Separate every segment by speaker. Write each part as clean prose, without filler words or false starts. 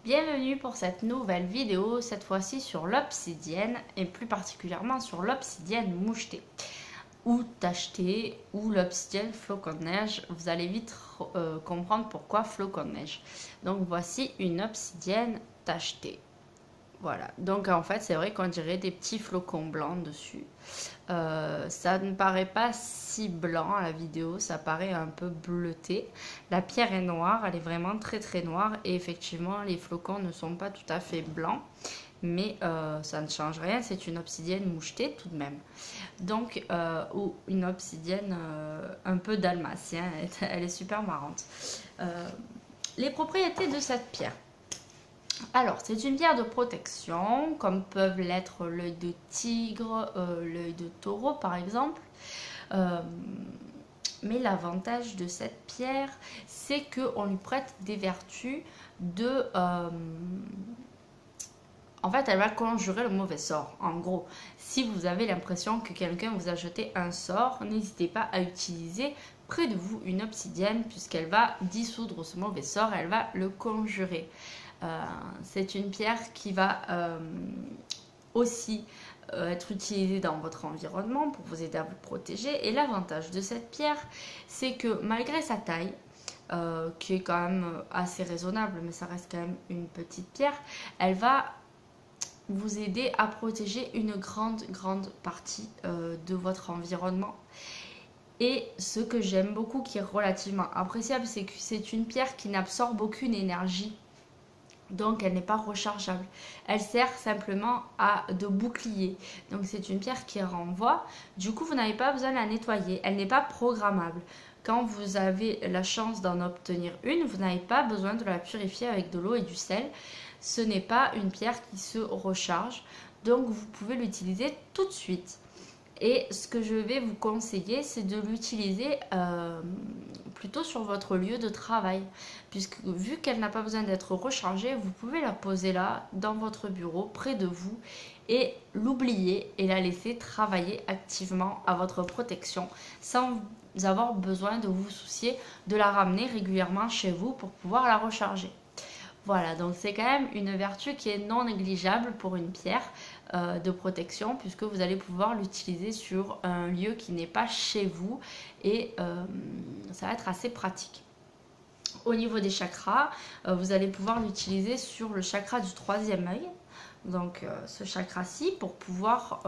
Speaker 1: Bienvenue pour cette nouvelle vidéo, cette fois-ci sur l'obsidienne et plus particulièrement sur l'obsidienne mouchetée ou tachetée ou l'obsidienne flocon de neige. Vous allez vite comprendre pourquoi flocon de neige. Donc voici une obsidienne tachetée. Voilà, donc en fait c'est vrai qu'on dirait des petits flocons blancs dessus. Ça ne paraît pas si blanc à la vidéo, ça paraît un peu bleuté. La pierre est noire, elle est vraiment très très noire et effectivement les flocons ne sont pas tout à fait blancs. Mais ça ne change rien, c'est une obsidienne mouchetée tout de même. Donc, ou une obsidienne un peu dalmatien, elle est super marrante. Les propriétés de cette pierre. Alors, c'est une pierre de protection, comme peuvent l'être l'œil de tigre, l'œil de taureau par exemple. Mais l'avantage de cette pierre, c'est qu'on lui prête des vertus de... en fait, elle va conjurer le mauvais sort. En gros, si vous avez l'impression que quelqu'un vous a jeté un sort, n'hésitez pas à utiliser près de vous une obsidienne puisqu'elle va dissoudre ce mauvais sort, elle va le conjurer. C'est une pierre qui va aussi être utilisée dans votre environnement pour vous aider à vous protéger. Et l'avantage de cette pierre, c'est que malgré sa taille, qui est quand même assez raisonnable, mais ça reste quand même une petite pierre, elle va vous aider à protéger une grande partie de votre environnement. Et ce que j'aime beaucoup, qui est relativement appréciable, c'est que c'est une pierre qui n'absorbe aucune énergie. Donc elle n'est pas rechargeable. Elle sert simplement de bouclier. Donc c'est une pierre qui renvoie. Du coup, vous n'avez pas besoin de la nettoyer. Elle n'est pas programmable. Quand vous avez la chance d'en obtenir une, vous n'avez pas besoin de la purifier avec de l'eau et du sel. Ce n'est pas une pierre qui se recharge. Donc vous pouvez l'utiliser tout de suite. Et ce que je vais vous conseiller, c'est de l'utiliser plutôt sur votre lieu de travail. Puisque vu qu'elle n'a pas besoin d'être rechargée, vous pouvez la poser là, dans votre bureau, près de vous, et l'oublier et la laisser travailler activement à votre protection, sans avoir besoin de vous soucier de la ramener régulièrement chez vous pour pouvoir la recharger. Voilà, donc c'est quand même une vertu qui est non négligeable pour une pierre de protection puisque vous allez pouvoir l'utiliser sur un lieu qui n'est pas chez vous et ça va être assez pratique. Au niveau des chakras, vous allez pouvoir l'utiliser sur le chakra du troisième œil. Donc ce chakra-ci pour pouvoir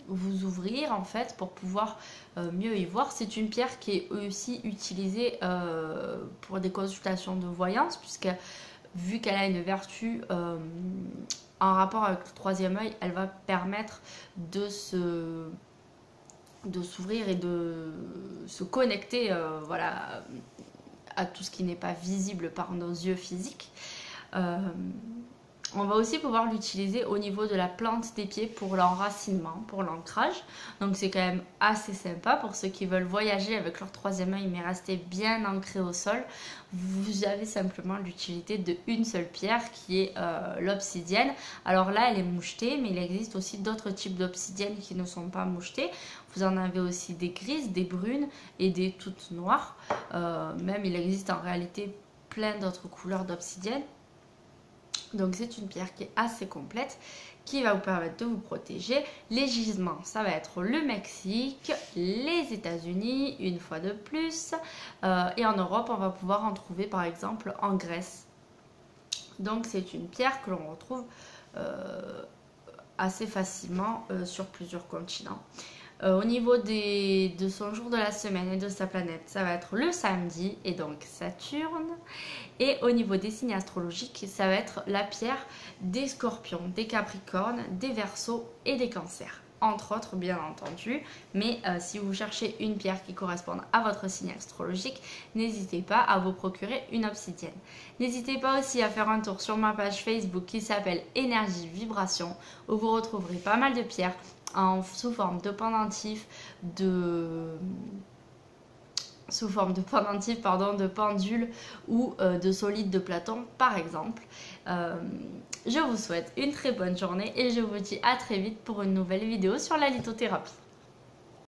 Speaker 1: vous ouvrir en fait, pour pouvoir mieux y voir. C'est une pierre qui est aussi utilisée pour des consultations de voyance puisque vu qu'elle a une vertu en rapport avec le troisième œil, elle va permettre de s'ouvrir et de se connecter voilà, à tout ce qui n'est pas visible par nos yeux physiques. On va aussi pouvoir l'utiliser au niveau de la plante des pieds pour l'enracinement, pour l'ancrage. Donc c'est quand même assez sympa pour ceux qui veulent voyager avec leur troisième œil mais rester bien ancré au sol. Vous avez simplement l'utilité d'une seule pierre qui est l'obsidienne. Alors là elle est mouchetée mais il existe aussi d'autres types d'obsidiennes qui ne sont pas mouchetées. Vous en avez aussi des grises, des brunes et des toutes noires. Même il existe en réalité plein d'autres couleurs d'obsidienne. Donc c'est une pierre qui est assez complète, qui va vous permettre de vous protéger. Les gisements, ça va être le Mexique, les États-Unis, une fois de plus. Et en Europe, on va pouvoir en trouver par exemple en Grèce. Donc c'est une pierre que l'on retrouve assez facilement sur plusieurs continents. Au niveau de son jour de la semaine et de sa planète, ça va être le samedi et donc Saturne. Et au niveau des signes astrologiques, ça va être la pierre des scorpions, des capricornes, des verseaux et des cancers. Entre autres, bien entendu. Mais si vous cherchez une pierre qui corresponde à votre signe astrologique, n'hésitez pas à vous procurer une obsidienne. N'hésitez pas aussi à faire un tour sur ma page Facebook qui s'appelle Énergie Vibration, où vous retrouverez pas mal de pierres sous forme de pendentifs, de pendules ou de solides de Platon par exemple. Je vous souhaite une très bonne journée et je vous dis à très vite pour une nouvelle vidéo sur la lithothérapie.